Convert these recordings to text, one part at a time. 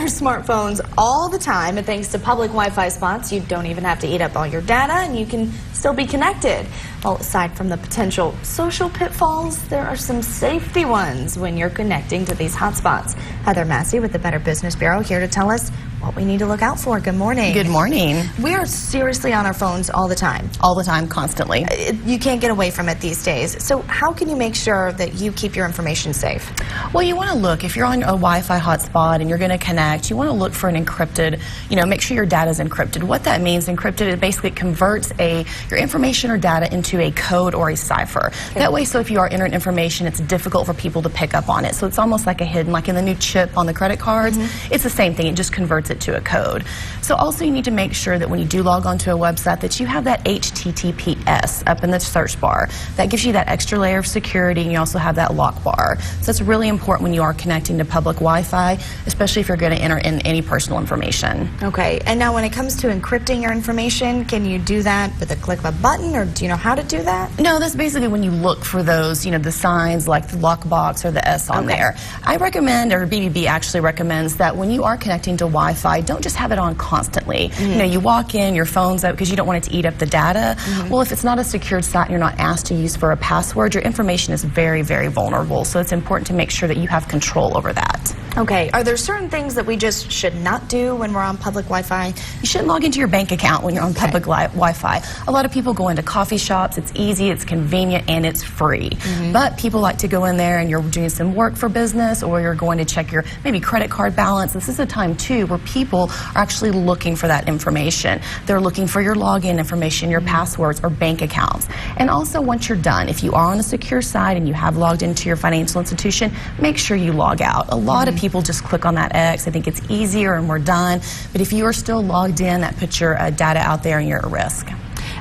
smartphones all the time, and thanks to public Wi-Fi spots, you don't even have to eat up all your data, and you can still be connected. Well, aside from the potential social pitfalls, there are some safety ones when you're connecting to these hotspots. Heather Massey with the Better Business Bureau here to tell us what we need to look out for. Good morning. Good morning. We are seriously on our phones all the time. All the time, constantly. You can't get away from it these days. So how can you make sure that you keep your information safe? Well, you want to look, if you're on a Wi-Fi hotspot and you're going to connect, you want to look for an encrypted, make sure your data is encrypted. What that means, encrypted, it basically converts your information or data into a code or a cipher. Okay. That way, so if you are entering information, it's difficult for people to pick up on it. So it's almost like a hidden, like in the new chip on the credit cards, it's the same thing. It just converts it to a code. So also you need to make sure that when you do log onto a website that you have that HTTPS up in the search bar. That gives you that extra layer of security, and you also have that lock bar. So it's really important when you are connecting to public Wi-Fi, especially if you're going to enter in any personal information. Okay, and now when it comes to encrypting your information, can you do that with a click of a button, or do you know how to do that? No, that's basically when you look for those, the signs like the lockbox or the S on there. I recommend, or BBB actually recommends, that when you are connecting to Wi-Fi, don't just have it on constantly. You walk in, your phone's up because you don't want it to eat up the data. Well, if it's not a secured site and you're not asked to use for a password, your information is very, very vulnerable. So it's important to make sure that you have control over that. Okay, are there certain things that we just should not do when we're on public Wi-Fi? You shouldn't log into your bank account when you're on public Wi-Fi. A lot of people go into coffee shops. It's easy, it's convenient, and it's free. But people like to go in there and you're doing some work for business, or you're going to check your maybe credit card balance. This is a time too where people are actually looking for that information. They're looking for your login information, your passwords, or bank accounts. And also, once you're done, if you are on a secure site and you have logged into your financial institution, make sure you log out. A lot of people just click on that X. I think it's easier and we're done. But if you are still logged in, that puts your data out there and you're at risk.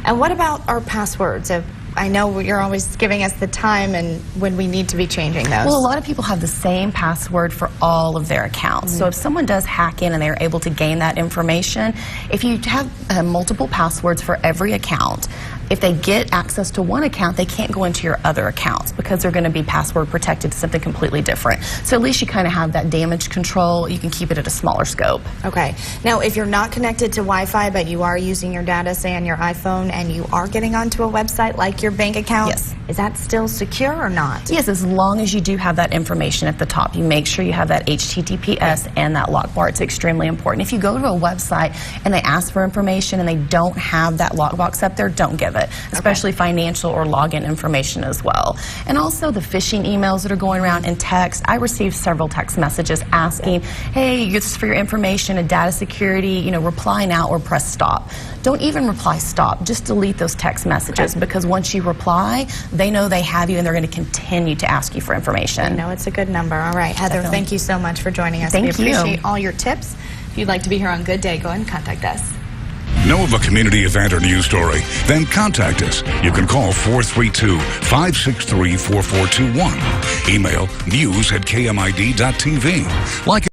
And what about our passwords? I know you're always giving us the time and when we need to be changing those. Well, a lot of people have the same password for all of their accounts. So if someone does hack in and they're able to gain that information, if you have multiple passwords for every account, if they get access to one account, they can't go into your other accounts because they're going to be password protected to something completely different. So at least you kind of have that damage control. You can keep it at a smaller scope. Okay. Now, if you're not connected to Wi-Fi, but you are using your data, say on your iPhone, and you are getting onto a website like your bank account, is that still secure or not? Yes, as long as you do have that information at the top. You make sure you have that HTTPS and that lock bar. It's extremely important. If you go to a website and they ask for information and they don't have that lockbox up there, don't give it, especially financial or login information as well. And also the phishing emails that are going around in text. I received several text messages asking, hey, this is for your information, a data security, reply now or press stop. Don't even reply stop. Just delete those text messages because once you reply, they know they have you and they're going to continue to ask you for information. I know it's a good number. All right, Heather, thank you so much for joining us. Thank you. We appreciate all your tips. If you'd like to be here on Good Day, go ahead and contact us. Know of a community event or news story? Then contact us. You can call 432-563-4421. Email news@kmid.tv. Like